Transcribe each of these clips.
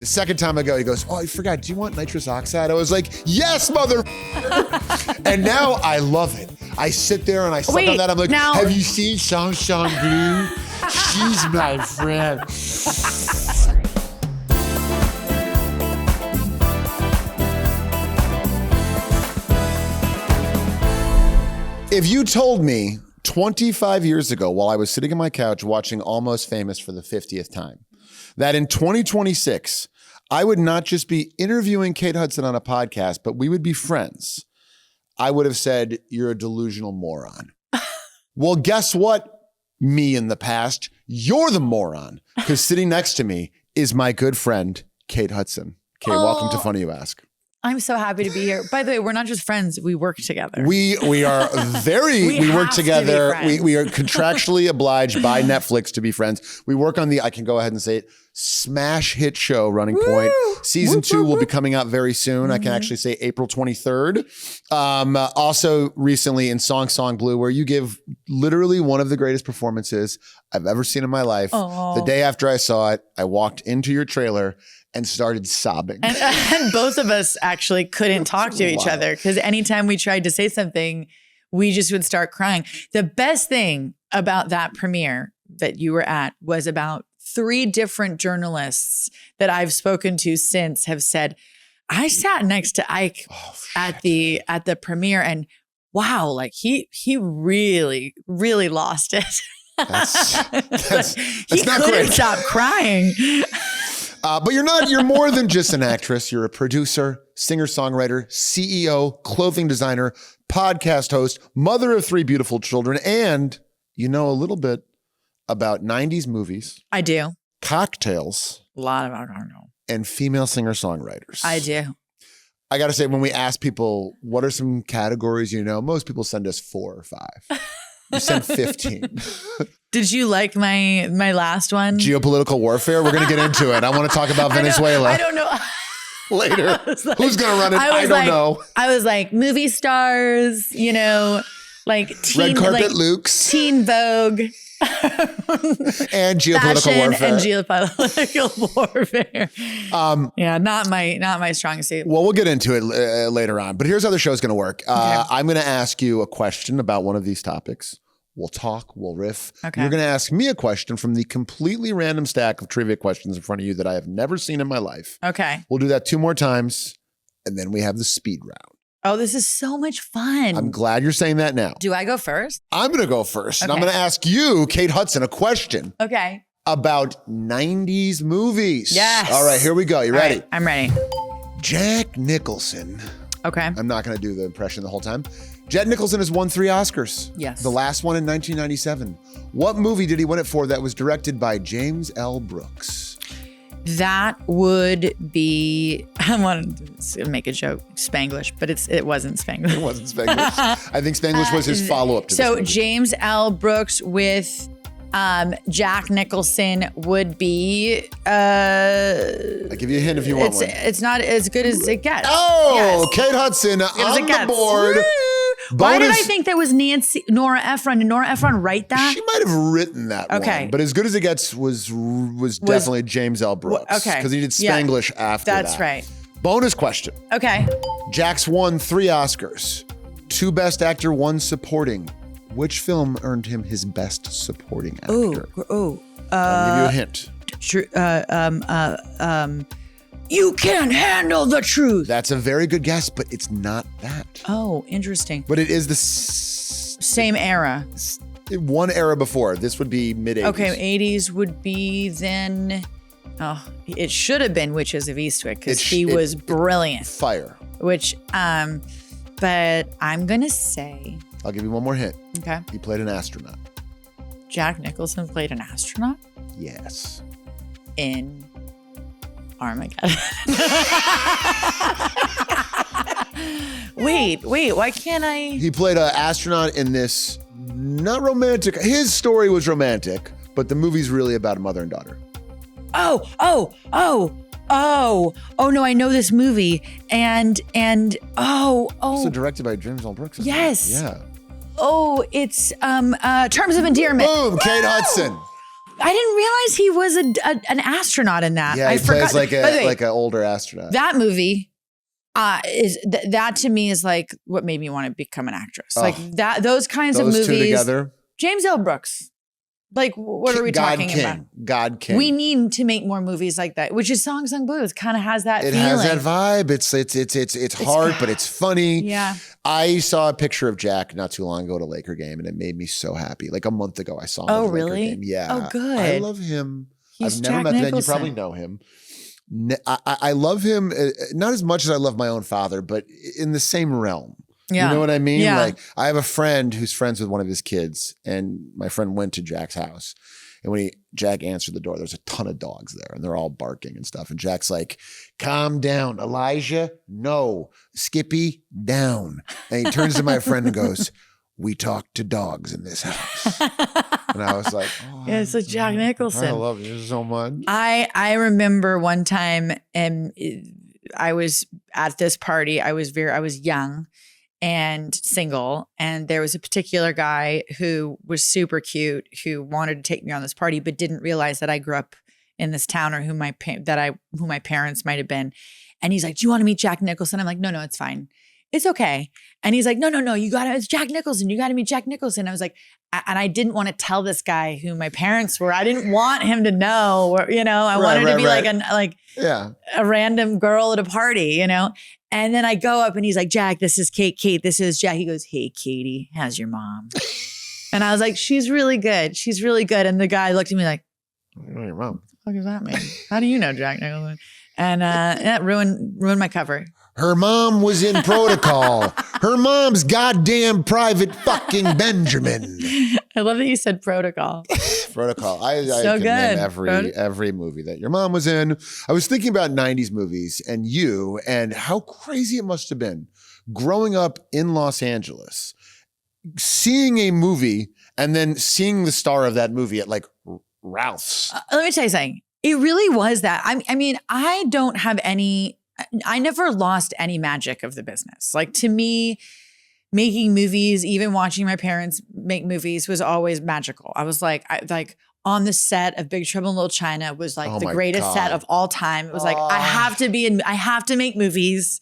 The second time I go, he goes, oh, I forgot, do you want nitrous oxide? I was like, yes, mother. And now I love it. I sit there and I suck on that. I'm like, have you seen Song Blue? She's my friend. If you told me 25 years ago while I was sitting on my couch watching Almost Famous for the 50th time, that in 2026, I would not just be interviewing Kate Hudson on a podcast, but we would be friends, I would have said, you're a delusional moron. Well, guess what? Me in the past, you're the moron, because sitting next to me is my good friend, Kate Hudson. Kate, welcome to Funny You Ask. I'm so happy to be here. By the way, we're not just friends, we work together. We are we work together. We are contractually obliged by Netflix to be friends. We work on the, I can go ahead and say it, smash hit show Running Point. Season 2 will be coming out very soon. Mm-hmm. I can actually say April 23rd. Also recently in Song Blue, where you give literally one of the greatest performances I've ever seen in my life. Aww. The day after I saw it, I walked into your trailer and started sobbing. And both of us actually couldn't talk to each other because anytime we tried to say something, we just would start crying. The best thing about that premiere that you were at was about 3 different journalists that I've spoken to since have said, I sat next to Ike at the premiere and wow, like he really, really lost it. That's he not couldn't great. stop crying. But you're more than just an actress. You're a producer, singer-songwriter, CEO, clothing designer, podcast host, mother of 3 beautiful children, and you know a little bit about 90s movies. I do. Cocktails. A lot of alcohol. And female singer-songwriters. I do. I got to say, when we ask people, what are some categories you know, most people send us 4 or 5. You sent 15. Did you like my last one? Geopolitical warfare? We're going to get into it. I want to talk about Venezuela. I don't know. Later. Like, who's going to run it? I don't know. I was like, movie stars, you know, like teen, Red carpet Lukes. Teen Vogue. And geopolitical warfare. And geopolitical warfare. Yeah, not my strong suit. Well, we'll get into it later on. But here's how the show's going to work. Okay. I'm going to ask you a question about one of these topics. We'll talk, we'll riff. Okay. You're going to ask me a question from the completely random stack of trivia questions in front of you that I have never seen in my life. Okay. We'll do that 2 more times, and then we have the speed round. Oh, this is so much fun. I'm glad you're saying that now. Do I go first? I'm going to go first. Okay. And I'm going to ask you, Kate Hudson, a question. Okay. About 90s movies. Yes. All right, here we go. You ready? Right, I'm ready. Jack Nicholson. Okay. I'm not going to do the impression the whole time. Jack Nicholson has won 3 Oscars. Yes. The last one in 1997. What movie did he win it for that was directed by James L. Brooks? That would be, I wanted to make a joke, Spanglish, but it wasn't Spanglish. It wasn't Spanglish. I think Spanglish was his follow-up to this movie. James L. Brooks with Jack Nicholson would be... I'll give you a hint if you want one. It's not as good as it gets. Oh, yes. Kate Hudson on the board. Woo! Why did I think that was Nora Ephron? Did Nora Ephron write that? She might have written that one. But As Good as It Gets was definitely James L. Brooks. Okay. Because he did Spanglish after that. That's right. Bonus question. Okay. Jack's won 3 Oscars. 2 Best Actor, 1 Supporting. Which film earned him his Best Supporting Actor? I'll give you a hint. You can't handle the truth. That's a very good guess, but it's not that. Oh, interesting. But it is the same era. One era before. This would be mid-80s. Okay, 80s would be then. Oh, it should have been Witches of Eastwick because he was brilliant. Fire. Which, but I'm gonna say. I'll give you one more hint. Okay. He played an astronaut. Jack Nicholson played an astronaut? Yes. In Armageddon. Wait, why can't I? He played an astronaut in this, not romantic. His story was romantic, but the movie's really about a mother and daughter. Oh no, I know this movie. And Also directed by James L. Brooks. Yes. Yeah. Oh, it's Terms of Endearment. Boom, Kate Hudson. I didn't realize he was an astronaut in that. Yeah, he plays like an older astronaut. That movie that to me is like what made me want to become an actress. Like that, those kinds of movies. Those two together. James L. Brooks. Like, what are we talking about? God King. We need to make more movies like that, which is Song Sung Blue. It kind of has that feeling. It has that vibe. It's hard, but it's funny. Yeah. I saw a picture of Jack not too long ago at a Laker game, and it made me so happy. Like a month ago, I saw him at a Laker game. Yeah. Oh, good. I love him. He's I've never Jack met him. You Nicholson. probably know him. I love him, not as much as I love my own father, but in the same realm. Yeah. You know what I mean? Yeah. Like I have a friend who's friends with one of his kids, and my friend went to Jack's house. And when Jack answered the door, there's a ton of dogs there and they're all barking and stuff. And Jack's like, calm down, Elijah. No, Skippy, down. And he turns to my friend and goes, we talk to dogs in this house. And I was like, oh, yeah, it's like Jack Nicholson. I love you so much. I remember one time I was at this party. I was young and single, and there was a particular guy who was super cute who wanted to take me on this party, but didn't realize that I grew up in this town or who my parents might have been. And he's like, "Do you want to meet Jack Nicholson?" I'm like, "No, it's fine. It's okay." And he's like, "No, it's Jack Nicholson. You got to meet Jack Nicholson." I was like, and I didn't want to tell this guy who my parents were. I didn't want him to know, I wanted to be like a random girl at a party, And then I go up and he's like, "Jack, this is Kate. Kate, this is Jack." He goes, "Hey, Katie, how's your mom?" And I was like, "She's really good. She's really good." And the guy looked at me like, "I know your mom. What does that mean? How do you know Jack Nicholson?" And that ruined my cover. Her mom was in protocol. Her mom's goddamn private fucking Benjamin. I love that you said protocol. Protocol. I can name every movie that your mom was in. I was thinking about 90s movies and you and how crazy it must have been growing up in Los Angeles, seeing a movie and then seeing the star of that movie at like Ralph's. Let me tell you something. It really was that. I mean, I never lost any magic of the business. Like to me, making movies, even watching my parents make movies was always magical. I was like, on the set of Big Trouble in Little China was like the greatest set of all time. It was like, I have to make movies.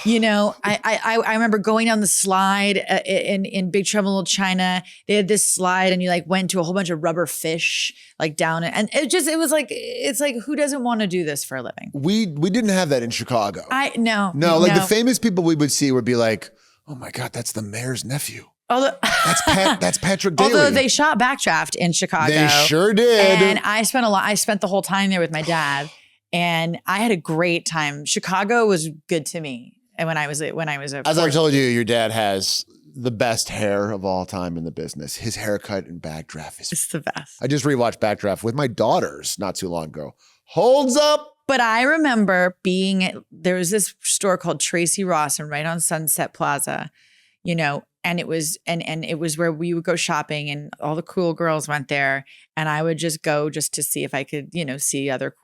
I remember going down the slide in Big Trouble in Little China. They had this slide and you like went to a whole bunch of rubber fish like down it. And it's like, who doesn't want to do this for a living? We didn't have that in Chicago. No. The famous people we would see would be like, "Oh my God, that's the mayor's nephew." That's Patrick Daly. Although they shot Backdraft in Chicago. They sure did. And I spent the whole time there with my dad and I had a great time. Chicago was good to me. And when I was as I told you, your dad has the best hair of all time in the business. His haircut in Backdraft it's the best. I just rewatched Backdraft with my daughters not too long ago. Holds up. But I remember there was this store called Tracy Rawson right on Sunset Plaza, and it was where we would go shopping and all the cool girls went there. And I would just go just to see if I could, see other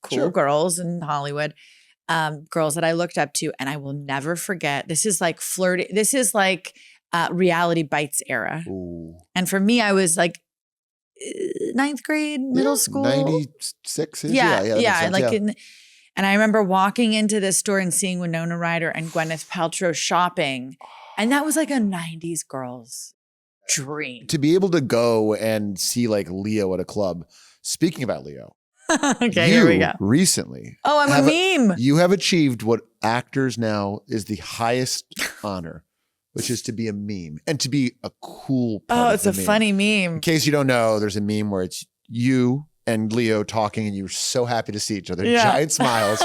cool girls in Hollywood, girls that I looked up to. And I will never forget, this is like flirty. This is like Reality Bites era. Ooh. And for me, I was like, 9th grade, middle school, 96. Yeah. And I remember walking into this store and seeing Winona Ryder and Gwyneth Paltrow shopping, and that was like a 90s girl's dream. To be able to go and see like Leo at a club. Speaking about Leo, okay, here we go. Recently, I'm a meme. You have achieved what actors now is the highest honor, which is to be a meme and to be a cool part it's a meme. Funny meme. In case you don't know, there's a meme where it's you and Leo talking and you're so happy to see each other. Yeah. Giant smiles.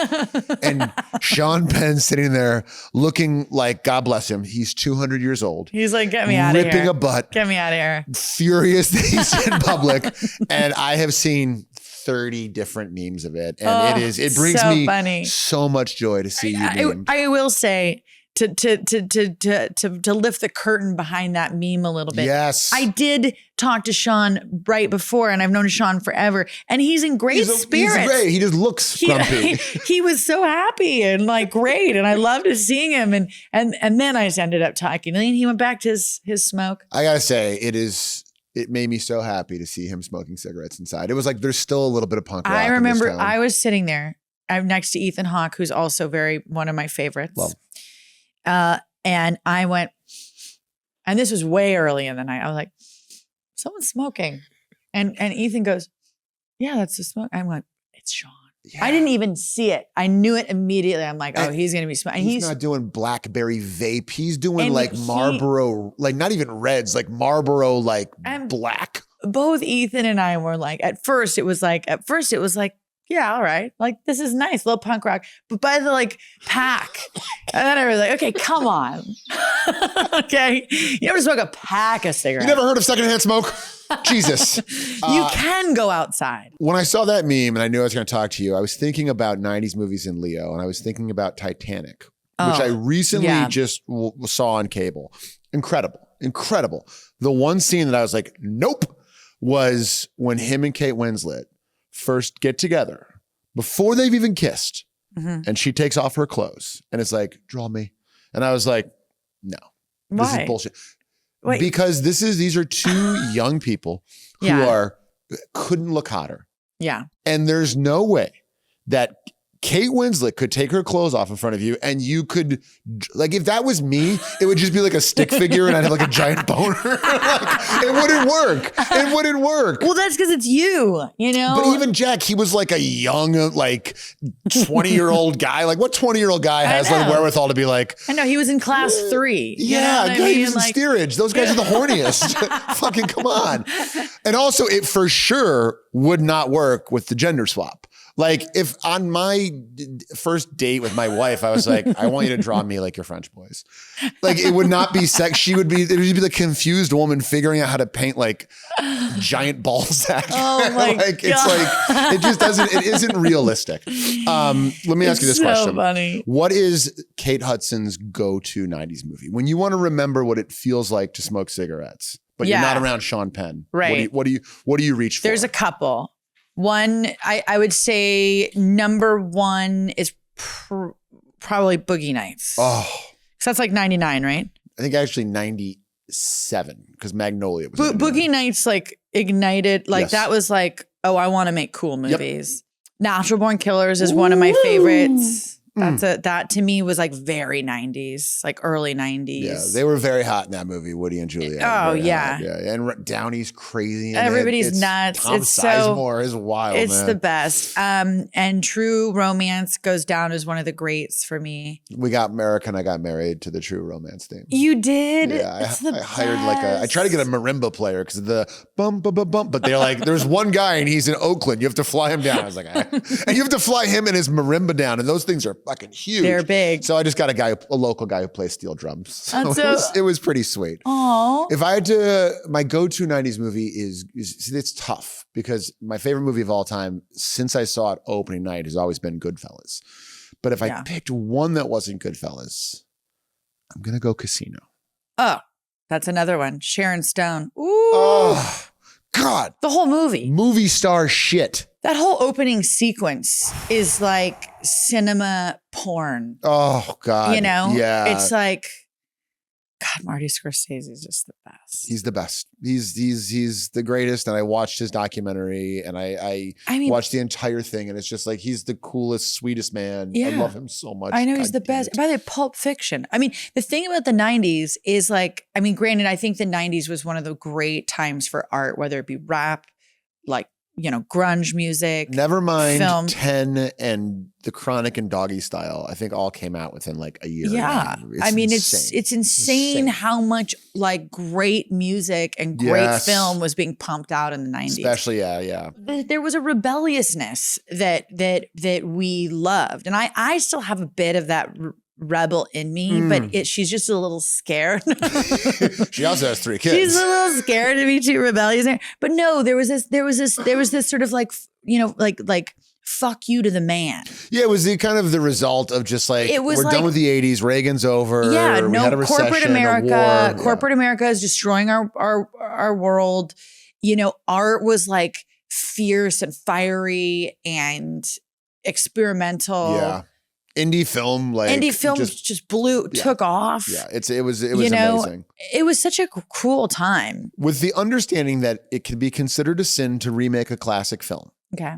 And Sean Penn sitting there looking like, God bless him, he's 200 years old. He's like, get me out of here. Ripping a butt. Get me out of here. Furious that he's in public. And I have seen 30 different memes of it. And it brings so me funny. So much joy to see you memed. I will say, to lift the curtain behind that meme a little bit. Yes. I did talk to Sean right before, and I've known Sean forever, and he's in great spirits. He's great. He just looks grumpy. He was so happy and like great, and I loved seeing him. And then I just ended up talking, and he went back to his smoke. I gotta say, it is it made me so happy to see him smoking cigarettes inside. It was like there's still a little bit of punk rock. I in this remember town. I was sitting there. I'm next to Ethan Hawke, who's also one of my favorites. And I went, and this was way early in the night. I was like, someone's smoking. And Ethan goes, yeah, that's the smoke. I went, it's Sean. Yeah. I didn't even see it. I knew it immediately. I'm like, oh, he's going to be smoking. He's not doing blackberry vape. He's doing like Marlboro, like not even reds, like Marlboro, like black. Both Ethan and I were like, at first it was like, yeah, all right. Like, this is nice, little punk rock. But by the like pack, and then I was like, okay, come on. Okay. You never smoke a pack of cigarettes. You never heard of secondhand smoke? Jesus. You can go outside. When I saw that meme and I knew I was going to talk to you, I was thinking about 90s movies in Leo, and I was thinking about Titanic, which I recently just saw on cable. Incredible. The one scene that I was like, nope, was when him and Kate Winslet first get together before they've even kissed. And she takes off her clothes and it's like, draw me. And I was like, no, this is bullshit. Wait. Because these are two young people who couldn't look hotter. Yeah. And there's no way that Kate Winslet could take her clothes off in front of you and you could, like, if that was me, it would just be like a stick figure and I'd have like a giant boner. Like, it wouldn't work. Well, that's because it's you know? But even Jack, he was like a young, like 20-year-old guy. Like what 20-year-old guy has the wherewithal to be like. I know, he was in class 3. Yeah, he was in steerage. Those guys are the horniest. Fucking come on. And also it for sure would not work with the gender swap. Like if on my first date with my wife, I was like, I want you to draw me like your French boys. Like it would not be sex. It would be the confused woman figuring out how to paint like giant ball sack. Oh my like, God. It's like, it isn't realistic. Let me ask you this question. Funny. What is Kate Hudson's go-to 90s movie? When you want to remember what it feels like to smoke cigarettes, but you're not around Sean Penn. Right. What do you reach for? There's a couple. One, I would say number one is probably Boogie Nights. Oh. So that's like 99, right? I think actually 97 because Magnolia was Boogie Nights like ignited, like that was like, oh, I want to make cool movies. Yep. Natural Born Killers is one of my favorites. That to me was like very 90s, like early 90s. Yeah, they were very hot in that movie, Woody and Juliet. Oh yeah. And Downey's crazy. Everybody's nuts. Tom Sizemore is wild. It's the best. And True Romance goes down as one of the greats for me. We got America and I got married to the True Romance theme. You did? Yeah, I hired I tried to get a marimba player because of the bum, bum, bum, bum. But they're like, there's one guy and he's in Oakland. You have to fly him down. I was like, and you have to fly him and his marimba down. And those things are fucking huge. They're big. So I just got a local guy who plays steel drums. So it was pretty sweet. Aww. If I had to, my go-to 90s movie is it's tough because my favorite movie of all time since I saw it opening night has always been Goodfellas. But if I picked one that wasn't Goodfellas, I'm going to go Casino. Oh, that's another one. Sharon Stone. Ooh. Oh, God. The whole movie. Movie star shit. That whole opening sequence is like cinema porn. Oh, God. You know? Yeah. It's like, God, Marty Scorsese is just the best. He's the best. He's the greatest. And I watched his documentary and I watched the entire thing. And it's just like, he's the coolest, sweetest man. Yeah. I love him so much. I know he's the best. By the way, Pulp Fiction. I mean, the thing about the 90s is like, I mean, granted, I think the 90s was one of the great times for art, whether it be rap, like, you know, grunge music. Never mind film. 10 and The Chronic and Doggy Style, I think all came out within like a year. Yeah. I mean, it's insane how much like great music and great film was being pumped out in the 90s. Especially, yeah. There was a rebelliousness that we loved. And I still have a bit of that rebel in me, but she's just a little scared. She also has 3 kids. She's a little scared to be too rebellious. But no, there was this sort of like, you know, like fuck you to the man. Yeah, it was the result of just like, we're done with the 80s, Reagan's over. Yeah, we had a recession, corporate America, corporate America is destroying our world. You know, art was like fierce and fiery and experimental. Yeah. indie film, just took off. Yeah, it was amazing. It was such a cool time. With the understanding that it can be considered a sin to remake a classic film. Okay.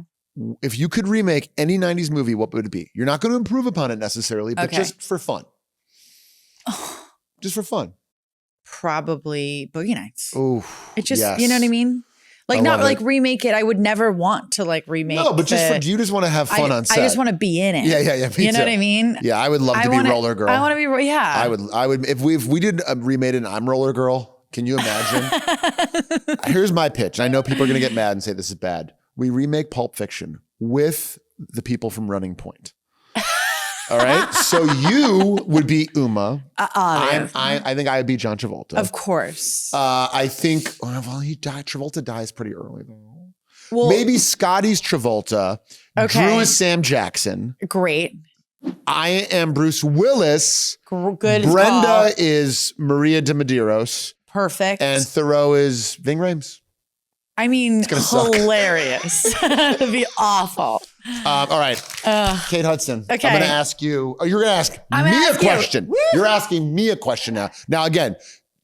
If you could remake any 90s movie, what would it be? You're not going to improve upon it necessarily, but just for fun. Just for fun. Probably Boogie Nights. Oh, it just, you know what I mean? Like, not like remake it. I would never want to like remake. No, but you just want to have fun on set. I just want to be in it. Yeah. You know what I mean? Yeah, I would love to be Roller Girl. I want to be, yeah. I would, if we did a remade and I'm Roller Girl, can you imagine? Here's my pitch. I know people are going to get mad and say this is bad. We remake Pulp Fiction with the people from Running Point. All right. So you would be Uma. I think I would be John Travolta. Of course. I think, he died. Travolta dies pretty early though. Well, maybe Scotty's Travolta. Okay. Drew is Sam Jackson. Great. I am Bruce Willis. Good. Brenda is Maria de Medeiros. Perfect. And Thoreau is Ving Rhames. I mean, hilarious. It'd be awful. All right. Kate Hudson. Okay. I'm going to ask you. Oh, you're going to ask me a question. You're asking me a question now. Now, again,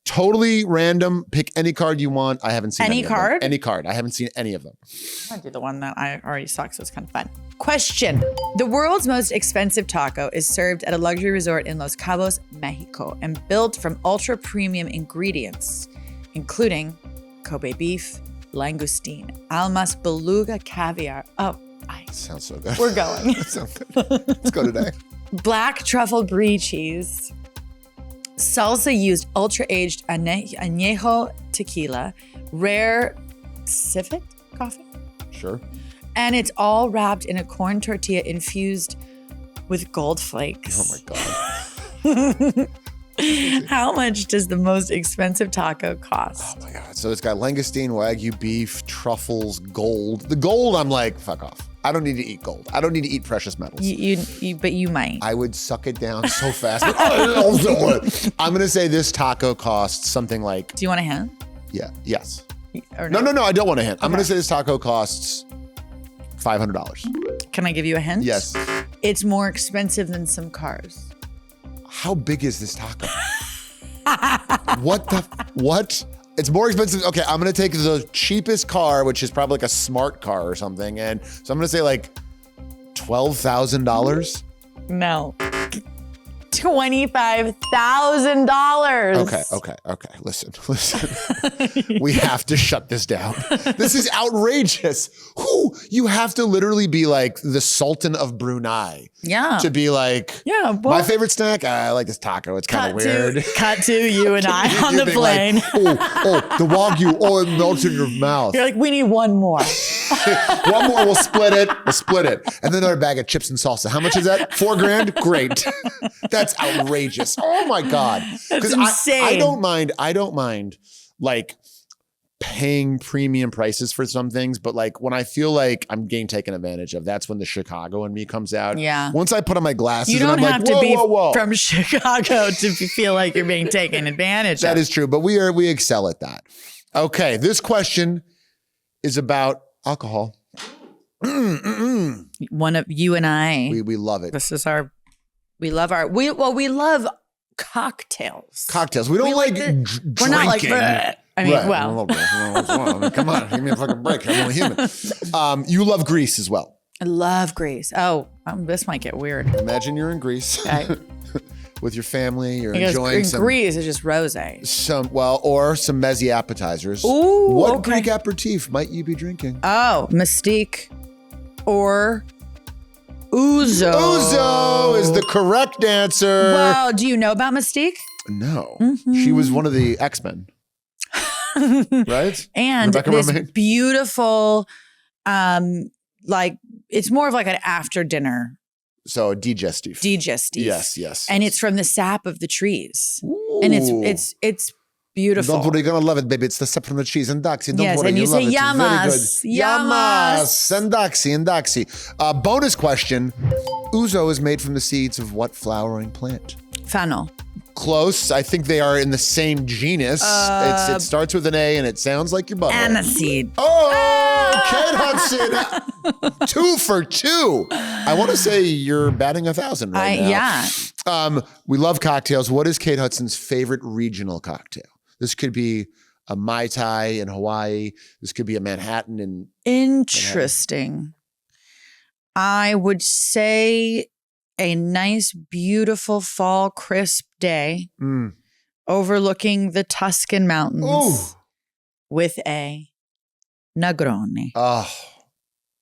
totally random. Pick any card you want. I haven't seen any card. Of them. Any card. I haven't seen any of them. I'm going to do the one that I already saw, so it's kind of fun. Question. The world's most expensive taco is served at a luxury resort in Los Cabos, Mexico, and built from ultra premium ingredients, including Kobe beef, langoustine, almas, beluga, caviar. Oh, sounds so good. We're going. Sounds good. Let's go today. Black truffle brie cheese, salsa used ultra-aged añejo tequila, rare civet coffee. Sure. And it's all wrapped in a corn tortilla infused with gold flakes. Oh my God. How much does the most expensive taco cost? Oh my God. So it's got langoustine, Wagyu beef, truffles, gold. The gold, I'm like, fuck off. I don't need to eat gold. I don't need to eat precious metals. But you might. I would suck it down so fast. I'm going to say this taco costs something like. Do you want a hint? Yeah. Yes. Or no, I don't want a hint. Okay. I'm going to say this taco costs $500. Can I give you a hint? Yes. It's more expensive than some cars. How big is this taco? What? It's more expensive. Okay, I'm going to take the cheapest car, which is probably like a smart car or something. And so I'm going to say like $12,000. No. $25,000. Okay. Listen. We have to shut this down. This is outrageous. You have to literally be like the Sultan of Brunei. Yeah. To be like, my favorite snack, I like this taco. It's kind of weird. Cut to you and I on the plane. Like, the Wagyu. It melts in your mouth. You're like, we need one more. One more, we'll split it. And then another bag of chips and salsa. How much is that? $4,000? Great. That's outrageous. Oh my God. That's insane. I don't mind like paying premium prices for some things, but like when I feel like I'm getting taken advantage of, that's when the Chicago in me comes out. Yeah. Once I put on my glasses, you don't and I'm have like, to be whoa. from Chicago to feel like you're being taken advantage of. That is true, but we excel at that. Okay, this question is about alcohol. One of you and I. We love it. We love cocktails. Cocktails. We don't like drinking. We're not like, bleh. I mean, well. Come on, give me a fucking break. I'm only human. You love Greece as well. I love Greece. Oh, this might get weird. Imagine you're in Greece. Okay. With your family, you're enjoying some. Greece is just rosé. Or some mezzy appetizers. Ooh, what Greek aperitif might you be drinking? Oh, Mystique or Ouzo. Ouzo is the correct answer. Wow, do you know about Mystique? No. Mm-hmm. She was one of the X-Men. Right? And Rebecca this Romaine? Beautiful, like, it's more of like an after dinner. So digestif. Yes. And it's from the sap of the trees. Ooh. And it's beautiful. Don't worry, you're gonna love it, baby. It's the sap from the cheese. And Daxi, don't worry, and you say yamas. Yamas. And Daxi. Bonus question. Ouzo is made from the seeds of what flowering plant? Fennel. Close. I think they are in the same genus. It starts with an A and it sounds like your butt. Aniseed. Oh! Kate Hudson, 2 for 2. I want to say you're batting 1,000 right now. Yeah. We love cocktails. What is Kate Hudson's favorite regional cocktail? This could be a Mai Tai in Hawaii. This could be a Manhattan in Interesting. Manhattan. I would say a nice, beautiful fall crisp day overlooking the Tuscan mountains with a Negroni. Oh,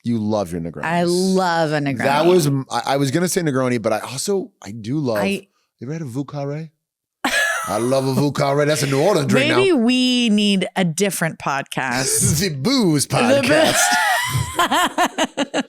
you love your Negroni. I love a Negroni. That was, I was going to say Negroni, but I do love, you ever had a Vou Carré? I love a Vou Carré. That's a New Orleans drink now. Maybe we need a different podcast. The Booze podcast.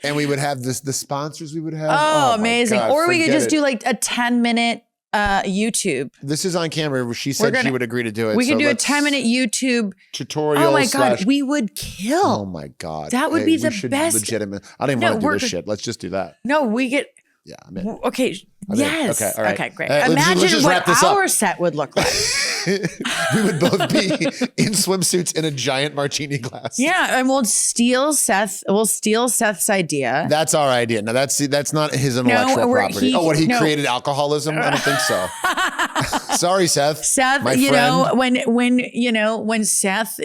And we would have the sponsors we would have. Oh amazing. God, or we could just do like a 10-minute YouTube. This is on camera. She said she would agree to do it. We could do a 10-minute YouTube tutorial. Oh my God. We would kill. Oh my God. That would be the best. Legitimate. I don't even want to do this shit. Let's just do that. No, we get. Yeah. I'm in. Okay. Yes. Okay. All right. Okay. Great. Imagine what our set would look like. We would both be in swimsuits in a giant martini glass. Yeah, and we'll steal Seth's idea. That's our idea. Now that's not his intellectual property. He created alcoholism? I don't think so. Sorry, Seth. Seth, my friend. when Seth,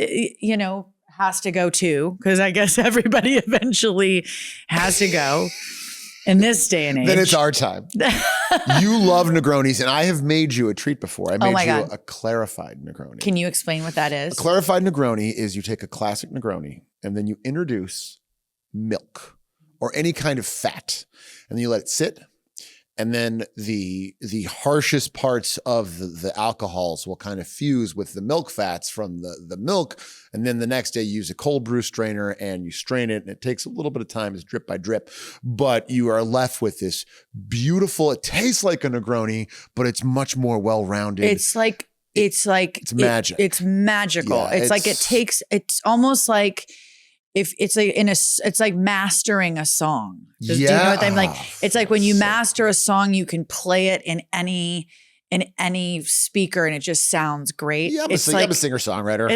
has to go too, because I guess everybody eventually has to go. In this day and age. Then it's our time. You love Negronis, and I have made you a treat before. I made you a clarified Negroni. Can you explain what that is? A clarified Negroni is you take a classic Negroni, and then you introduce milk or any kind of fat, and then you let it sit. And then the harshest parts of the alcohols will kind of fuse with the milk fats from the milk. And then the next day you use a cold brew strainer and you strain it. And it takes a little bit of time. It's drip by drip. But you are left with this beautiful, it tastes like a Negroni, but it's much more well-rounded. It's magic. It's magical. Yeah, it's almost like if it's like it's like mastering a song. Do you know what I'm like? It's like when you master a song, you can play it in any speaker and it just sounds great. Yeah, I'm a singer-songwriter.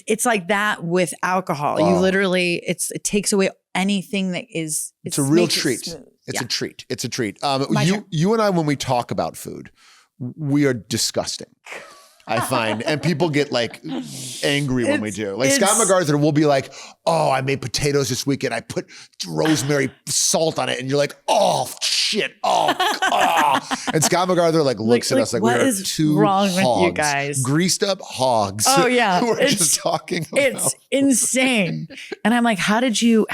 It's like that with alcohol. You literally it takes away anything that is. It's a real treat. It's a treat. It's a treat. You and I, when we talk about food, we are disgusting. I find, and people get like angry when we do. Like Scott MacArthur will be like, "Oh, I made potatoes this weekend. I put rosemary salt on it," and you're like, "Oh shit, oh." And Scott MacArthur like looks at us like we are two wrong hogs, with you guys? Greased up hogs. Oh yeah, who are just talking about. It's insane. And I'm like, how did you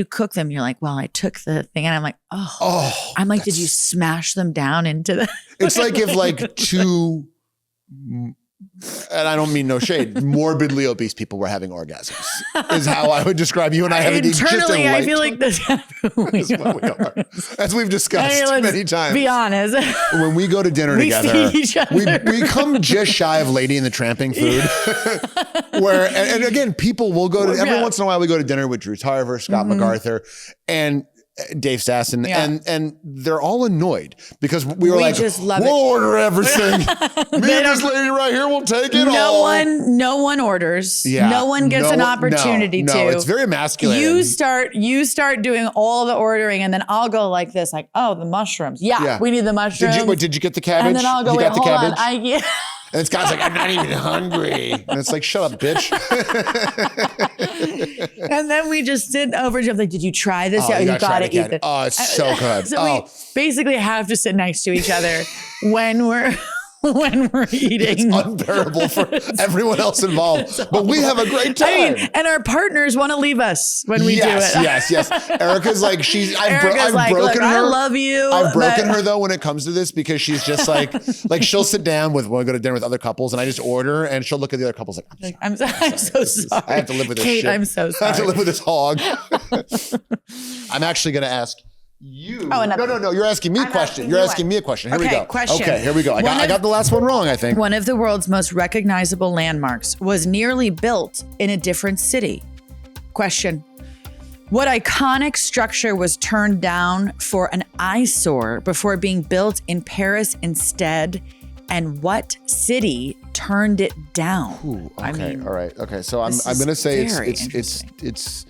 cook them? You're like, well, I took the thing, and I'm like, I'm like, did you smash them down into the? It's like if like two. And I don't mean no shade, morbidly obese people were having orgasms is how I would describe you and I having internally. I feel like that's what we are. As we've discussed many times. Be honest. When we go to dinner together, we come just shy of Lady and the Tramping food. Where and again, people will go to every once in a while we go to dinner with Drew Tarver, Scott MacArthur, and Dave Sasson, and they're all annoyed because we just love we'll order everything. Me and this lady right here will take it all. No one orders. Yeah. No one gets an opportunity to. No, it's very masculine. You start doing all the ordering, and then I'll go like this, like, oh, the mushrooms. Yeah. We need the mushrooms. Did you get the cabbage? And then I'll go, wait, hold on. And Scott's like, I'm not even hungry. And it's like, shut up, bitch. And then we just sit over each other. Like, did you try this? Yeah, you got to eat it. Oh, it's so good. So we basically have to sit next to each other when we're eating. It's unbearable for everyone else involved. But we have a great time. And our partners want to leave us when we do it. Yes. Erica's like, I've broken her. I love you. I've broken her though when it comes to this because she's just like she'll sit down when we go to dinner with other couples and I just order and she'll look at the other couples like, I'm so sorry. I have to live with this Kate, shit. I'm so sorry. I have to live with this hog. I'm actually going to ask you. No. You're asking me a question. You're asking me a question. Here we go. Question. Okay, here we go. I got the last one wrong, I think. One of the world's most recognizable landmarks was nearly built in a different city. Question. What iconic structure was turned down for an eyesore before being built in Paris instead? And what city turned it down? Ooh, okay. All right. Okay. So I'm going to say it's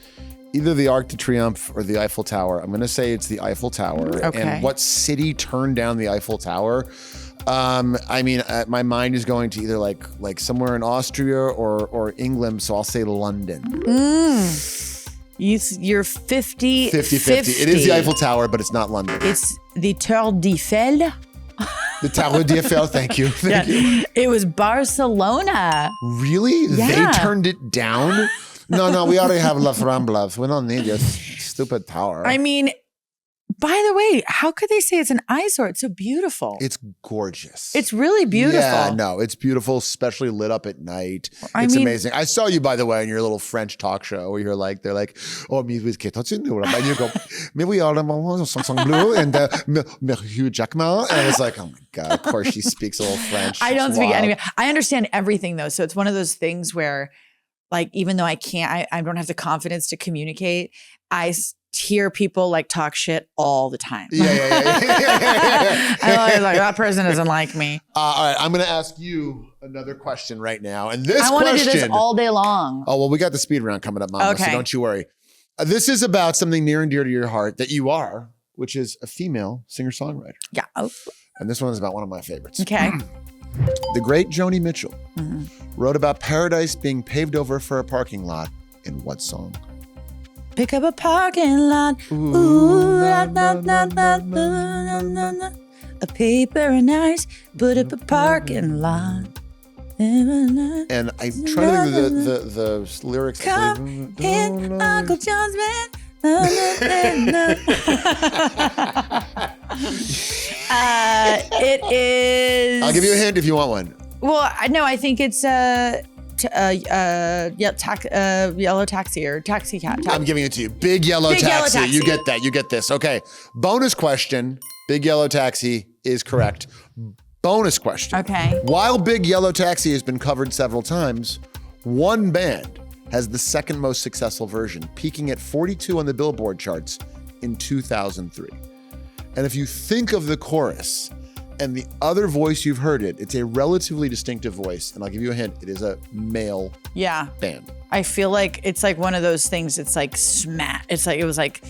either the Arc de Triomphe or the Eiffel Tower. I'm going to say it's the Eiffel Tower. Okay. And what city turned down the Eiffel Tower? My mind is going to either like somewhere in Austria or England, so I'll say London. You're 50. 50-50. It is the Eiffel Tower, but it's not London. It's the Tour d'Eiffel. The Tower d'Eiffel, thank you. Thank you. It was Barcelona. Really? Yeah. They turned it down? No, we already have La Ramblas. We don't need your stupid tower. I mean, by the way, how could they say it's an eyesore? It's so beautiful. It's gorgeous. It's really beautiful. Yeah, no, it's beautiful, especially lit up at night. It's amazing. I saw you, by the way, in your little French talk show where they're like, oh, me with Kate Hudson. And you go, mais oui, something bleu and Hugh Jackman. And I was like, oh my God, of course she speaks a little French. I don't speak any. I understand everything though. So it's one of those things where, like, even though I don't have the confidence to communicate, I hear people like talk shit all the time. Yeah. I'm always like, that person doesn't like me. All right, I'm going to ask you another question right now. And this I want to do this all day long. Oh, well, we got the speed round coming up, Mama, so don't you worry. This is about something near and dear to your heart that you are, which is a female singer-songwriter. Yeah. Oh. And this one is about one of my favorites. Okay. The great Joni Mitchell wrote about paradise being paved over for a parking lot in what song? Pick up a parking lot. Ooh, la, la, la, la, la, la, la. A paper and ice. Put up a parking lot. And I'm trying to think of the lyrics. Come in, Uncle John's man. It is. I'll give you a hint if you want one. Well, no, I think it's yellow taxi or taxi cab. I'm giving it to you. Big yellow taxi. You get that. You get this. Okay. Bonus question. Big yellow taxi is correct. Bonus question. Okay. While Big Yellow Taxi has been covered several times, one band has the second most successful version, peaking at 42 on the Billboard charts in 2003. And if you think of the chorus and the other voice you've heard it's a relatively distinctive voice. And I'll give you a hint. It is a male band. I feel like it's like one of those things. It's like smash. It's like, it was like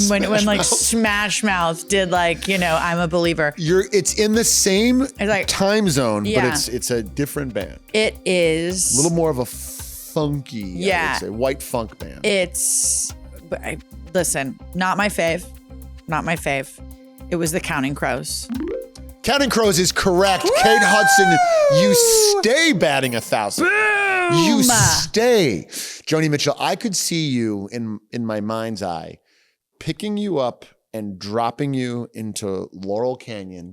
when like Smash Mouth did like, I'm a Believer. It's in the same like, time zone, but it's a different band. It is. A little more of a funky, I would say, white funk band. Listen, not my fave. Not my fave. It was the Counting Crows. Counting Crows is correct. Woo! Kate Hudson, you stay batting 1,000. Boom! You stay. Joni Mitchell, I could see you in my mind's eye, picking you up and dropping you into Laurel Canyon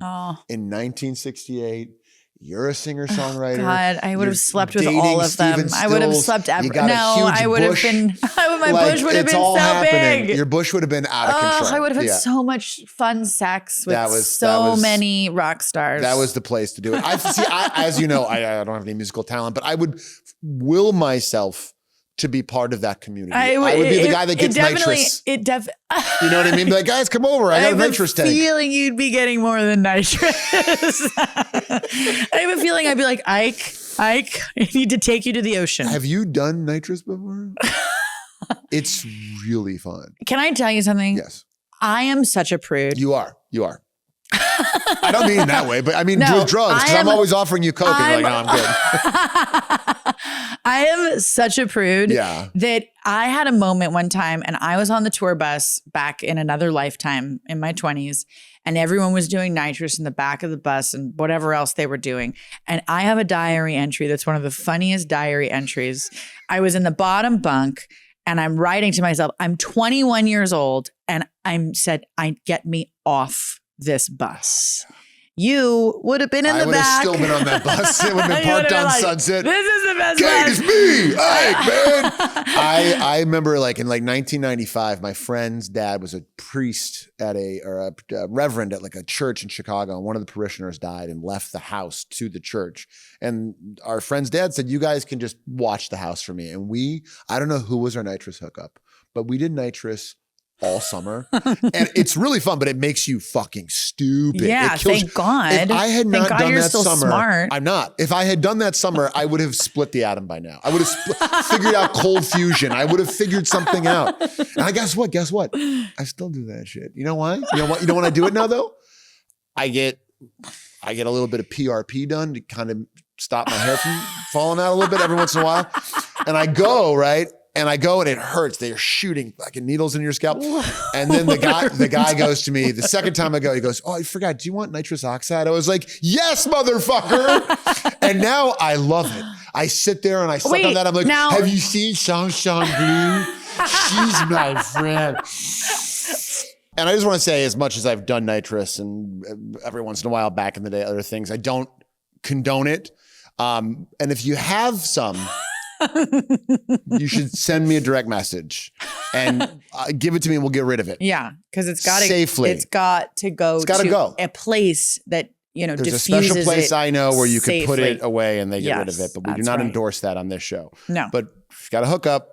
in 1968. You're a singer-songwriter. Oh, God, I would have slept with all of them. I would have slept ever. No, I would have been. My bush would have been so big. Your bush would have been out of control. I would have had so much fun sex with so many rock stars. That was the place to do it. As you know, I don't have any musical talent, but I would will myself to be part of that community. I would be the guy that gets nitrous. You know what I mean? Be like, guys, come over. I got a nitrous tank. I have a feeling you'd be getting more than nitrous. I have a feeling I'd be like, Ike, I need to take you to the ocean. Have you done nitrous before? It's really fun. Can I tell you something? Yes. I am such a prude. You are. I don't mean it that way, but I mean with drugs, because I'm always offering you Coke and you're like, no, I'm good. I am such a prude that I had a moment one time and I was on the tour bus back in another lifetime in my 20s and everyone was doing nitrous in the back of the bus and whatever else they were doing. And I have a diary entry that's one of the funniest diary entries. I was in the bottom bunk and I'm writing to myself, I'm 21 years old and get me off this bus. You would have been in the back. I would have still been on that bus. It would have been parked on Sunset. This is the best Kate, bus. it's me. Ike, man. I remember like in 1995, my friend's dad was a priest at a reverend at like a church in Chicago. And one of the parishioners died and left the house to the church. And our friend's dad said, you guys can just watch the house for me. And I don't know who was our nitrous hookup, but we did nitrous all summer. And it's really fun, but it makes you fucking stupid. Yeah, it kills thank God. If I had not done you're that still summer, smart. I'm not. If I had done that summer, I would have split the atom by now. I would have figured out cold fusion. I would have figured something out. And I guess what? I still do that shit. You know why? You know what? You know when I do it now though? I get a little bit of PRP done to kind of stop my hair from falling out a little bit every once in a while. And I go, right? And I go and it hurts. They're shooting fucking needles in your scalp. And then the guy goes to me, the second time I go, he goes, oh, I forgot. Do you want nitrous oxide? I was like, yes, motherfucker. And now I love it. I sit there and I suck on that. I'm like, have you seen Sean Blue? She's my friend. And I just want to say, as much as I've done nitrous and every once in a while back in the day, other things, I don't condone it. And if you have some, you should send me a direct message and give it to me and we'll get rid of it. Yeah, because it's got to safely. It's got to go to a place that There's diffuses a special place I know where you can put it away and they get rid of it, but we do not endorse that on this show. No, but if you got a hookup,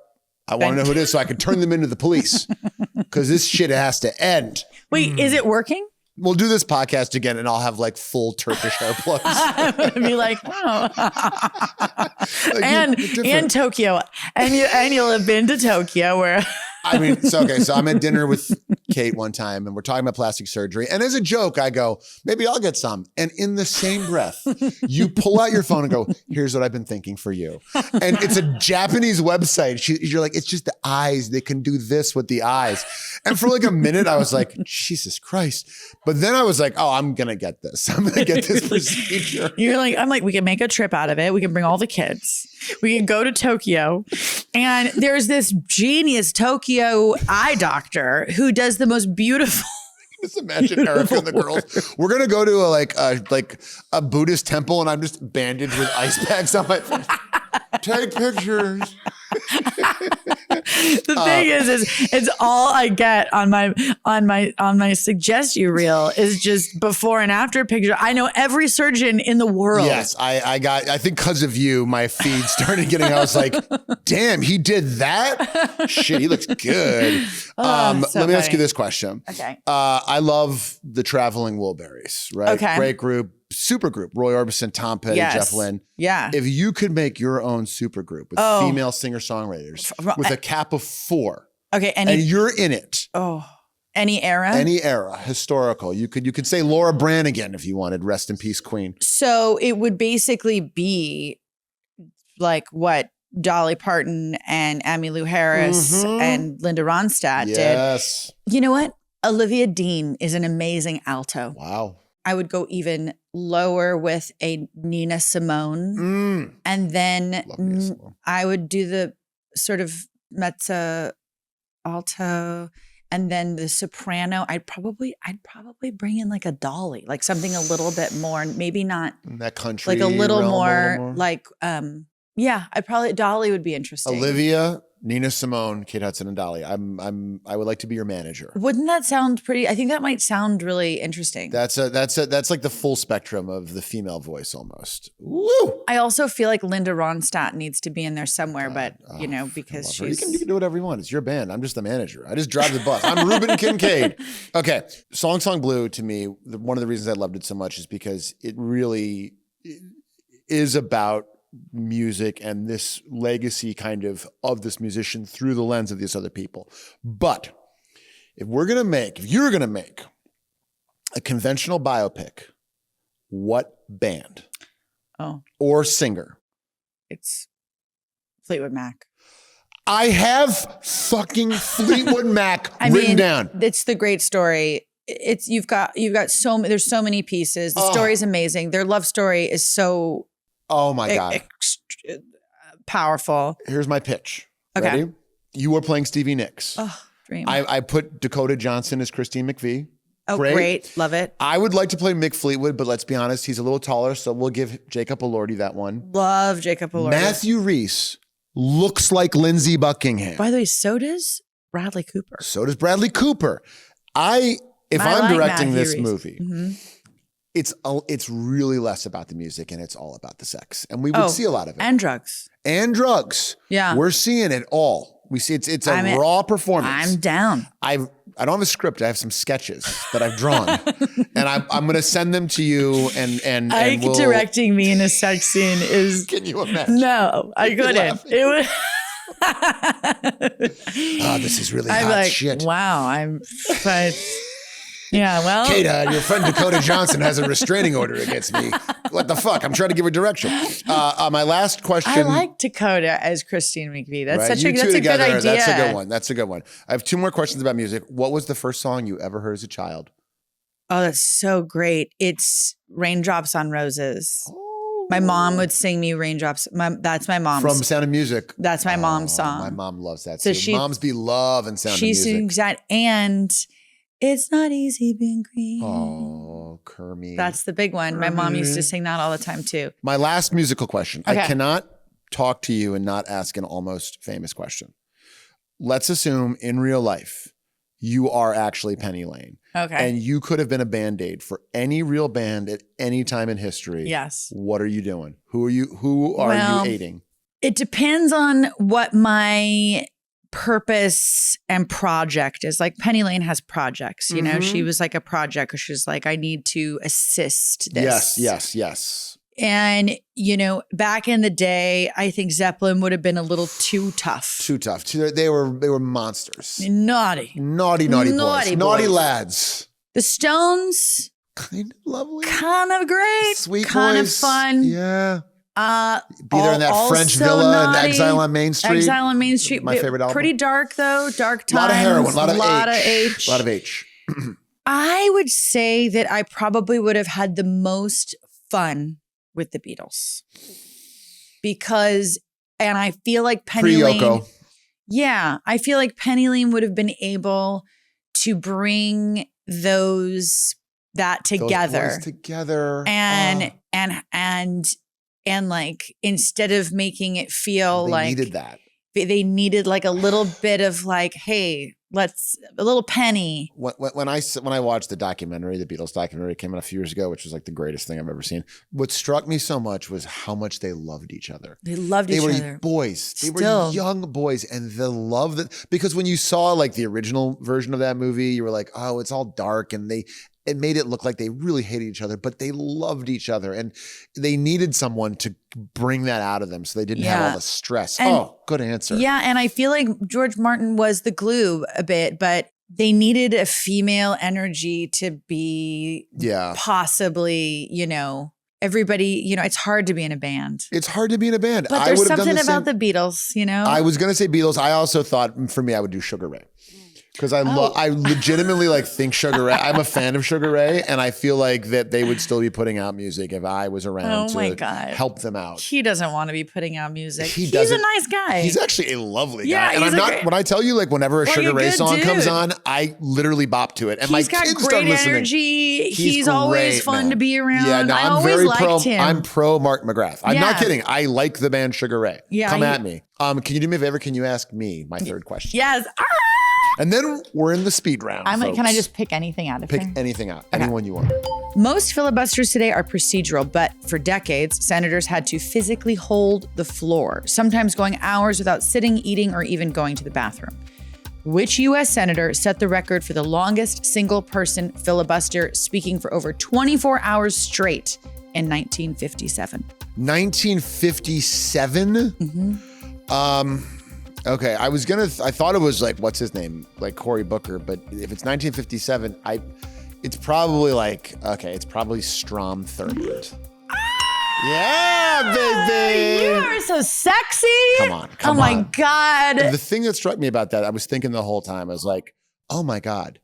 I want to know who it is so I can turn them into the police because this shit has to end. Wait, is it working? We'll do this podcast again and I'll have like full Turkish hair plugs. I'm going to be like, oh. and Tokyo. And you'll have been to Tokyo where. I mean, so I'm at dinner with Kate one time and we're talking about plastic surgery. And as a joke, I go, maybe I'll get some. And in the same breath, you pull out your phone and go, here's what I've been thinking for you. And it's a Japanese website. You're like, it's just the eyes. They can do this with the eyes. And for like a minute, I was like, Jesus Christ. But then I was like, oh, I'm going to get this. I'm going to get this procedure. I'm like, we can make a trip out of it. We can bring all the kids. We can go to Tokyo. And there's this genius Tokyo eye doctor who does the most beautiful. Just imagine Erica and the girls. We're going to go to a Buddhist temple and I'm just bandaged with ice packs on my face. Take pictures. The thing is it's all I get on my suggest you reel is just before and after picture. I know every surgeon in the world. Yes, I think because of you, my feed started getting. I was like, damn, he did that. Shit, he looks good. Let me ask you this question. Okay. I love the Traveling Wilburys, right? Okay. Great group. Super group, Roy Orbison, Tom Petty, Jeff Lynne. Yeah. If you could make your own super group with female singer-songwriters with a cap of 4. Okay. And you're in it. Oh, any era? Any era, historical. You could say Laura Branigan if you wanted. Rest in peace, Queen. So it would basically be like what Dolly Parton and Emmylou Harris and Linda Ronstadt did. Yes. You know what? Olivia Dean is an amazing alto. Wow. I would go even lower with a Nina Simone. And then I would do the sort of mezzo alto and then the soprano. I'd probably bring in like a Dolly, like something a little bit more, maybe not that country, like a little more like, Dolly would be interesting. Olivia, Nina Simone, Kate Hudson, and Dolly. I would like to be your manager. Wouldn't that sound pretty? I think that might sound really interesting. That's like the full spectrum of the female voice almost. Woo! I also feel like Linda Ronstadt needs to be in there somewhere, but because she's you can do whatever you want. It's your band. I'm just the manager. I just drive the bus. I'm Ruben Kincaid. Okay, Song Blue to me, one of the reasons I loved it so much is because it really is about music and this legacy kind of this musician through the lens of these other people. But if you're going to make a conventional biopic, what band or singer? It's Fleetwood Mac. I have fucking Fleetwood Mac written down. It's the great story. It's you've got there's so many pieces. The story is amazing. Their love story is so oh my God. Powerful. Here's my pitch. Okay. Ready? You are playing Stevie Nicks. Oh, dream. I put Dakota Johnson as Christine McVie. Oh, great. Love it. I would like to play Mick Fleetwood, but let's be honest, he's a little taller, so we'll give Jacob Elordi that one. Love Jacob Elordi. Matthew Reese looks like Lindsey Buckingham. By the way, so does Bradley Cooper. If I'm directing Matthew this Reese. movie, it's really less about the music and it's all about the sex. And we would see a lot of it. And drugs. And drugs. Yeah. We're seeing it all. We see it's a raw performance. I'm down. I don't have a script. I have some sketches that I've drawn, and I'm going to send them to you. And Ike directing me in a sex scene is. Can you imagine? No, I couldn't. It was. Oh, this is really I'm hot like, shit. Wow, but yeah, well. Kate, your friend Dakota Johnson has a restraining order against me. What the fuck? I'm trying to give her direction. My last question. I like Dakota as Christine McVie. That's right? that's a good idea. That's a good one. That's a good one. I have two more questions about music. What was the first song you ever heard as a child? Oh, that's so great. It's Raindrops on Roses. My mom would sing me Raindrops. That's my mom's. From Sound of Music. That's my mom's song. My mom loves that too. Moms be love and Sound of Music. She sings that, and it's not easy being green. Oh, Kermie. That's the big one. My mom used to sing that all the time too. My last musical question. Okay. I cannot talk to you and not ask an almost famous question. Let's assume in real life, you are actually Penny Lane. Okay. And you could have been a Band-Aid for any real band at any time in history. Yes. What are you doing? Who are you aiding? It depends on what my purpose and project is. Like Penny Lane has projects, you know, she was like a project because she's like, I need to assist this. Yes. And, you know, back in the day, I think Zeppelin would have been a little too tough. They were monsters. Naughty boys. Naughty lads. The Stones. Kind of lovely. Kind of great. Sweet kind boys. of fun. Yeah. Be there in that French villa and Exile on Main Street. Exile on Main Street. My favorite album. Pretty dark though. Dark times. A lot of heroin. A lot of H. A lot of H. I would say that I probably would have had the most fun with the Beatles. And I feel like Penny Lane. Yeah. I feel like Penny Lane would have been able to bring that together. Those boys together. And like, instead of making it feel they needed that. They needed like a little bit of like, hey, a little Penny. When I watched the documentary, the Beatles documentary came out a few years ago, which was like the greatest thing I've ever seen. What struck me so much was how much they loved each other. They were boys. They Still. were young boys, and the love because when you saw like the original version of that movie, you were like, oh, it's all dark, and it made it look like they really hated each other, but they loved each other, and they needed someone to bring that out of them so they didn't have all the stress. Good answer. Yeah, and I feel like George Martin was the glue a bit, but they needed a female energy to be possibly, you know, everybody, you know, it's hard to be in a band. It's hard to be in a band. But there's something about the Beatles, you know? I was going to say Beatles. I also thought for me, I would do Sugar Ray. Because I legitimately like think Sugar Ray. I'm a fan of Sugar Ray, and I feel like that they would still be putting out music if I was around to help them out. He doesn't want to be putting out music. He's a nice guy. He's actually a lovely Yeah, guy. And I'm not, when I tell you, like whenever a SugarRay song comes on, I literally bop to it. And he's my kids start listening. He's got great energy. He's always fun to be around. Yeah, no, I always liked him. I'm pro Mark McGrath. I'm not kidding. I like the band Sugar Ray. Yeah, Come at me. Can you do me a favor? Can you ask me my third question? Yes. And then we're in the speed round. Can I just pick anything out of here? Pick anything out. Okay. Anyone you want. Most filibusters today are procedural, but for decades, senators had to physically hold the floor, sometimes going hours without sitting, eating, or even going to the bathroom. Which U.S. senator set the record for the longest single-person filibuster, speaking for over 24 hours straight in 1957? 1957? Mm-hmm. Okay, I thought it was like, what's his name? Like Cory Booker, but if it's 1957, it's probably it's probably Strom Thurmond. Yeah, baby. You are so sexy. Come on. Oh my God. The thing that struck me about that, I was thinking the whole time, I was like, oh my God,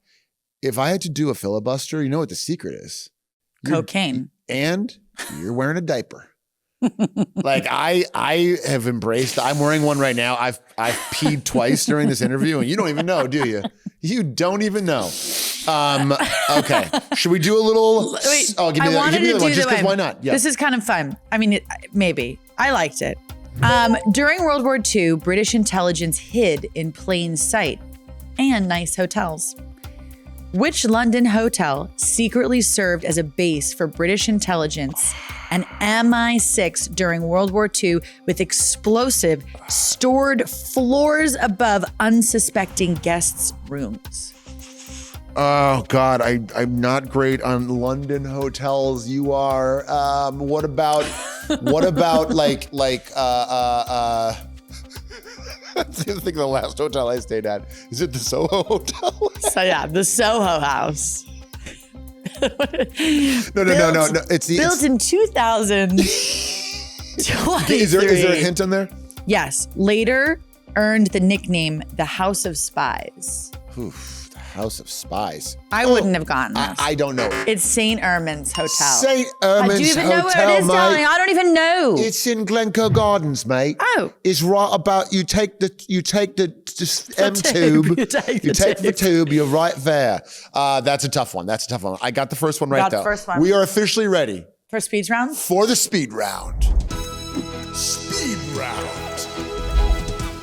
if I had to do a filibuster, you know what the secret is? Cocaine. And you're wearing a diaper. Like I have embraced. I'm wearing one right now. I've peed twice during this interview, and you don't even know, do you? You don't even know. Okay, should we do a little? Wait, give me the other one, just because why not? Yeah. This is kind of fun. I mean, maybe I liked it. During World War II, British intelligence hid in plain sight and nice hotels. Which London hotel secretly served as a base for British intelligence an MI6 during World War II with explosive stored floors above unsuspecting guests' rooms? Oh God, I'm not great on London hotels. You are. What about like I think of the last hotel I stayed at. Is it the Soho Hotel? So yeah, the Soho House. No. It's built in 2023. Is there a hint on there? Yes. Later earned the nickname the House of Spies. Oof. House of Spies. I wouldn't have gotten this. I don't know it. It's St. Ermin's Hotel. St. Ermin's Hotel, do you even know where it is, darling? I don't even know. It's in Glencoe Gardens, mate. Oh. It's right about, you take the M tube. You take the tube, you're right there. That's a tough one. I got the first one right, though. First one. We are officially ready. For speed round? For the speed round. Speed round.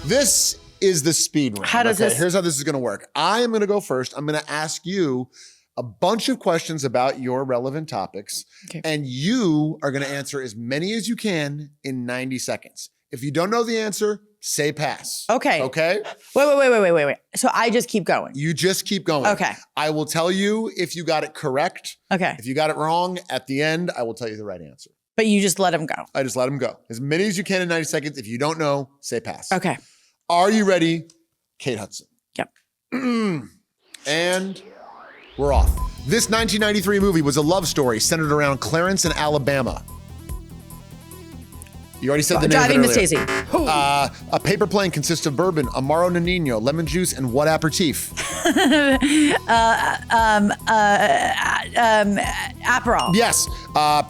This is the speed round. How does this? Here's how this is going to work. I am going to go first. I'm going to ask you a bunch of questions about your relevant topics, and you are going to answer as many as you can in 90 seconds. If you don't know the answer, say pass. Okay. Okay? Wait. So I just keep going. You just keep going. Okay. I will tell you if you got it correct. Okay. If you got it wrong, at the end, I will tell you the right answer. But you just let him go. I just let him go. As many as you can in 90 seconds. If you don't know, say pass. Okay. Are you ready, Kate Hudson? Yep. And we're off. This 1993 movie was a love story centered around Clarence and Alabama. You already said the name of it Driving Miss earlier. Daisy. A paper plane consists of bourbon, Amaro Nonino, lemon juice, and what aperitif? Aperol. Yes.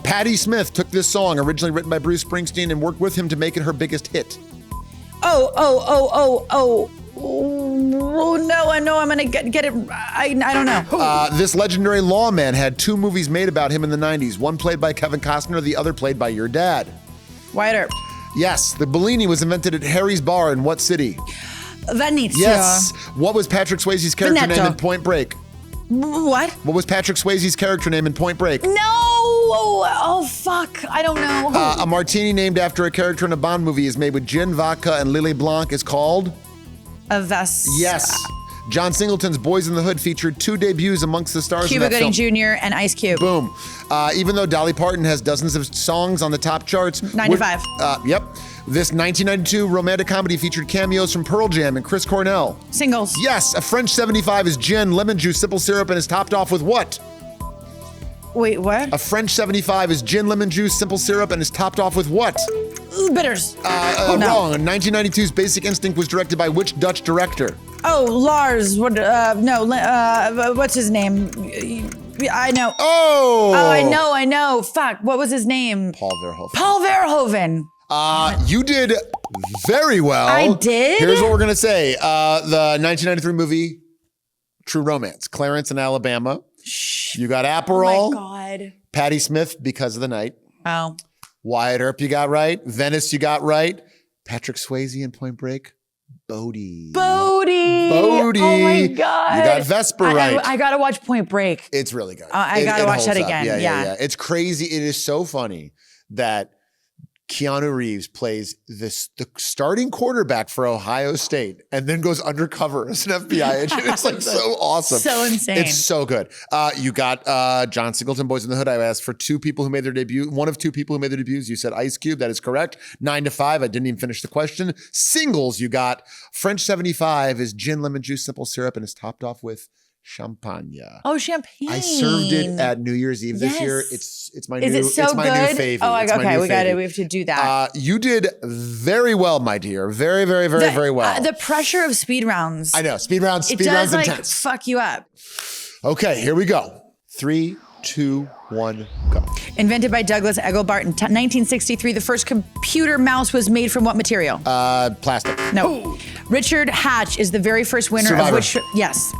Patti Smith took this song, originally written by Bruce Springsteen, and worked with him to make it her biggest hit. Oh, no, I know I'm going to get it. I don't know. This legendary lawman had 2 movies made about him in the 90s, one played by Kevin Costner, the other played by your dad. Wyatt Earp. Yes. The Bellini was invented at Harry's Bar in what city? Venezia. Yes. What was Patrick Swayze's character Veneto. name in Point Break? What? What was Patrick Swayze's character name in Point Break? No. Oh, fuck. I don't know. A martini named after a character in a Bond movie is made with gin, vodka, and Lily Blanc is called? A Vest. Yes. John Singleton's Boys in the Hood featured 2 debuts amongst the stars Cuba in that Gooding film. Jr. and Ice Cube. Boom. Even though Dolly Parton has dozens of songs on the top charts. 9 to 5. Yep. This 1992 romantic comedy featured cameos from Pearl Jam and Chris Cornell. Singles. Yes. A French 75 is gin, lemon juice, simple syrup, and is topped off with what? Wait, what? A French 75 is gin, lemon juice, simple syrup, and is topped off with what? Bitters. No. Wrong. 1992's Basic Instinct was directed by which Dutch director? Oh, Lars. What? What's his name? I know. Oh, I know. Fuck. What was his name? Paul Verhoeven. Paul Verhoeven. You did very well. I did? Here's what we're going to say. The 1993 movie, True Romance, Clarence in Alabama. You got Aperol. Oh, my God. Patti Smith, Because of the Night. Oh. Wyatt Earp, you got right. Venice, you got right. Patrick Swayze in Point Break. Bodie. Oh, my God. You got Vesper right. I got to watch Point Break. It's really good. I got to watch that holds up. again. Yeah. It's crazy. It is so funny that Keanu Reeves plays the starting quarterback for Ohio State and then goes undercover as an FBI agent. It's like so awesome. So insane. It's so good. You got John Singleton, Boys in the Hood. I asked for 2 people who made their debut. One of 2 people who made their debuts. You said Ice Cube. That is correct. 9 to 5. I didn't even finish the question. Singles, you got French 75 is gin, lemon juice, simple syrup, and is topped off with champagne. Oh, champagne. I served it at New Year's Eve this year. It's my new Is it so it's my good? new favy. Oh, It's my new we favy. have to do that. You did very well, my dear. Very, very, very, very well. The pressure of speed rounds. I know. Speed rounds It does intense. fuck you up. Okay, here we go. 3, 2, 1, go. Invented by Douglas Engelbart in 1963, the first computer mouse was made from what material? Plastic. No. Richard Hatch is the very first winner Survivor. of which? Yes.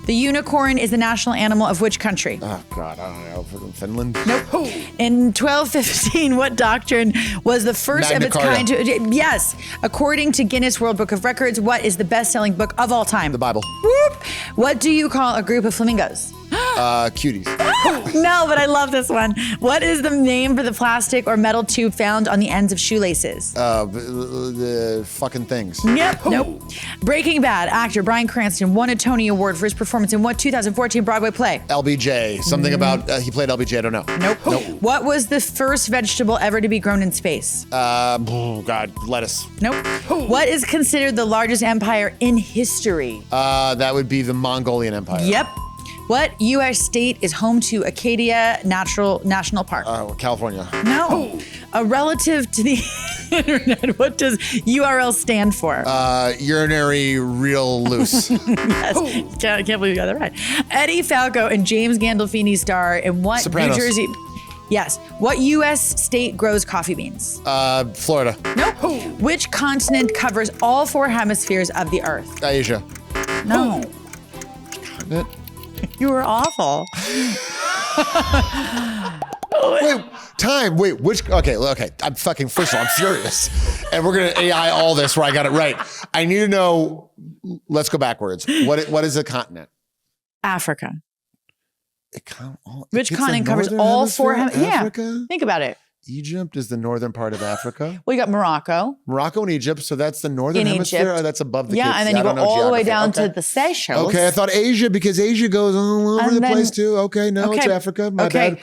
The unicorn is the national animal of which country? Oh, God, I don't know. Finland? Nope. In 1215, what doctrine was the first Magna of its Carta. kind to? Yes. According to Guinness World Book of Records, what is the best-selling book of all time? The Bible. Whoop. What do you call a group of flamingos? Cuties. No, but I love this one. What is the name for the plastic or metal tube found on the ends of shoelaces? The fucking things. Yep. Nope. Breaking Bad actor Bryan Cranston won a Tony Award for his performance in what 2014 Broadway play? LBJ. Something about he played LBJ. I don't know. Nope. What was the first vegetable ever to be grown in space? Oh God, lettuce. Nope. What is considered the largest empire in history? That would be the Mongolian Empire. Yep. What U.S. state is home to Acadia National Park? California. No. A relative to the internet, what does URL stand for? Urinary real loose. Yes. I can't believe you got that right. Eddie Falco and James Gandolfini star in what Sopranos. New Jersey? Yes. What U.S. state grows coffee beans? Florida. Nope. Which continent covers all 4 hemispheres of the Earth? Asia. No. Continent. You were awful. Wait, time. Wait, which? Okay. I'm fucking. First of all, I'm furious, and we're gonna AI all this where I got it right. I need to know. Let's go backwards. What is a continent? Africa. Which continent covers all 4 hemispheres? Africa? Yeah. Think about it. Egypt is the northern part of Africa. Well, you got Morocco. Morocco and Egypt, so that's the northern hemisphere. Or that's above the Yeah, Cape. and then you go all the way down to the Seychelles. Okay, I thought Asia because Asia goes all over the place too. Okay, no, it's Africa. My bad.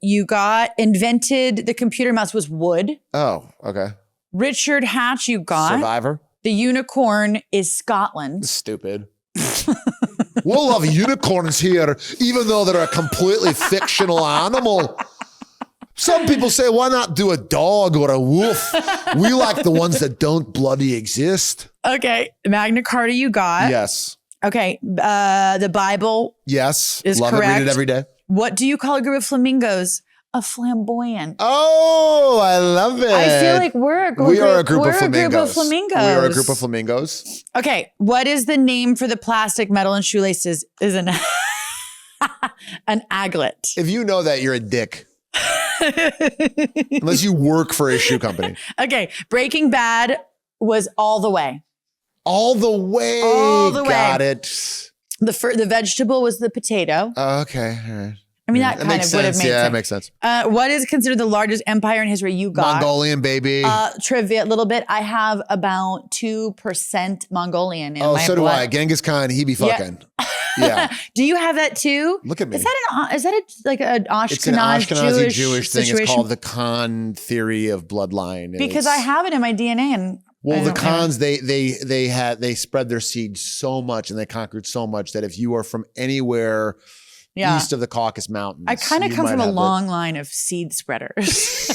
You got invented the computer mouse was wood. Oh, okay. Richard Hatch, you got. Survivor. The unicorn is Scotland. Stupid. We'll love unicorns here, even though they're a completely fictional animal. Some people say, why not do a dog or a wolf? We like the ones that don't bloody exist. Okay. Magna Carta you got. Yes. Okay. The Bible. Yes. Is love correct. it. Read it every day. What do you call a group of flamingos? A flamboyant. Oh, I love it. I feel like we are a group of flamingos. We are a group of flamingos. Okay. What is the name for the plastic, metal, and shoelaces? Is an aglet. If you know that, you're a dick. Unless you work for a shoe company. Okay. Breaking Bad was all the way. All the way. All the way. Got it. The vegetable was the potato. Okay. All right. I mean, that kind of would have made sense. Yeah, that makes sense. What is considered the largest empire in history? You got Mongolian, baby. Trivia, a little bit. I have about 2% Mongolian in my so blood. do I. Genghis Khan, he be fucking. Yeah. Do you have that too? Look at me. Is that like an Ashkenaz, it's an Ashkenazi Jewish thing. situation? It's called the Khan theory of bloodline. Because I have it in my DNA. And well, the Khans, they spread their seed so much and they conquered so much that if you are from anywhere east of the Caucasus Mountains, I kind of come from a long line of seed spreaders.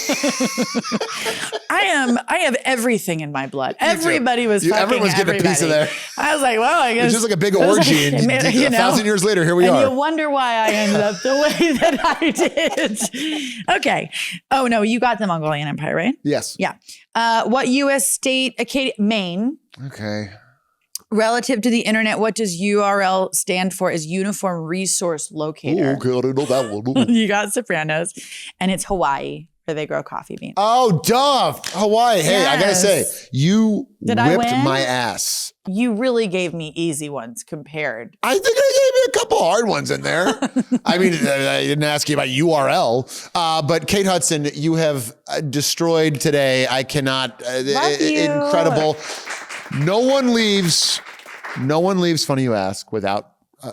I have everything in my blood. Everybody was fucking everyone's getting a piece of there. I was like, well, I guess it's just like a big orgy, and 1,000 years later, here we are. And you wonder why I ended up the way that I did. Okay. Oh no, you got the Mongolian Empire, right? Yes. Yeah. What U.S. state? Acadia, Maine. Okay. Relative to the internet, what does URL stand for? Is Uniform Resource Locator. Oh, okay, I didn't know that one. You got Sopranos, and it's Hawaii where they grow coffee beans. Oh, duh. Hawaii. Hey, I gotta say, you whipped my ass. You really gave me easy ones compared. I think I gave you a couple hard ones in there. I mean, I didn't ask you about URL, but Kate Hudson, you have destroyed today. I cannot. Love you. Incredible. No one leaves Funny You Ask without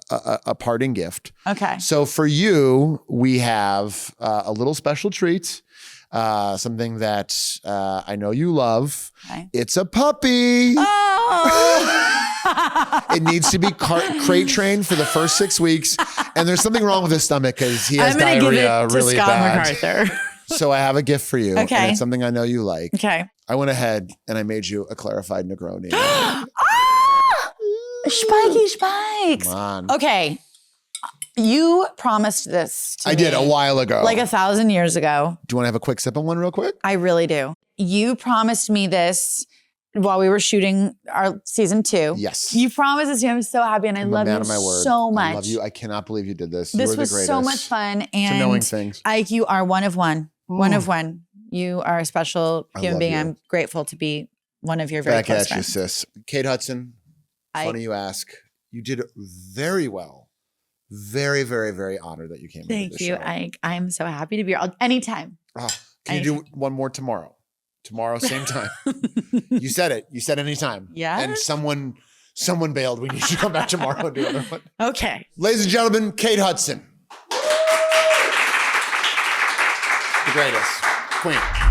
a parting gift. Okay. So for you, we have a little special treat, something that I know you love. Okay. It's a puppy. Oh. It needs to be crate trained for the first 6 weeks. And there's something wrong with his stomach because he has diarrhea give it to really Scott bad. MacArthur. So I have a gift for you. Okay. And it's something I know you like. Okay. I went ahead and I made you a clarified Negroni. Spiky spikes. Come on. Okay. You promised this to me. I did a while ago. Like 1,000 years ago. Do you want to have a quick sip on one real quick? I really do. You promised me this while we were shooting our season 2. Yes. You promised this to me. I'm so happy and I love you so much. I love you. I cannot believe you did this. This you were was the greatest. so much fun. And to knowing things. Ike, you are one of one. One of one. You are a special human being. I'm grateful to be one of your very close friends. Back at you, sis. Kate Hudson, Funny You Ask. You did very well Very, very, very honored that you came. Thank you, Ike. I'm so happy to be here. Anytime. Oh, can you do one more tomorrow? Tomorrow, same time. You said it. You said anytime. Yeah. And someone bailed. We need you to come back tomorrow and do another one. Okay. Ladies and gentlemen, Kate Hudson. The greatest. Queen.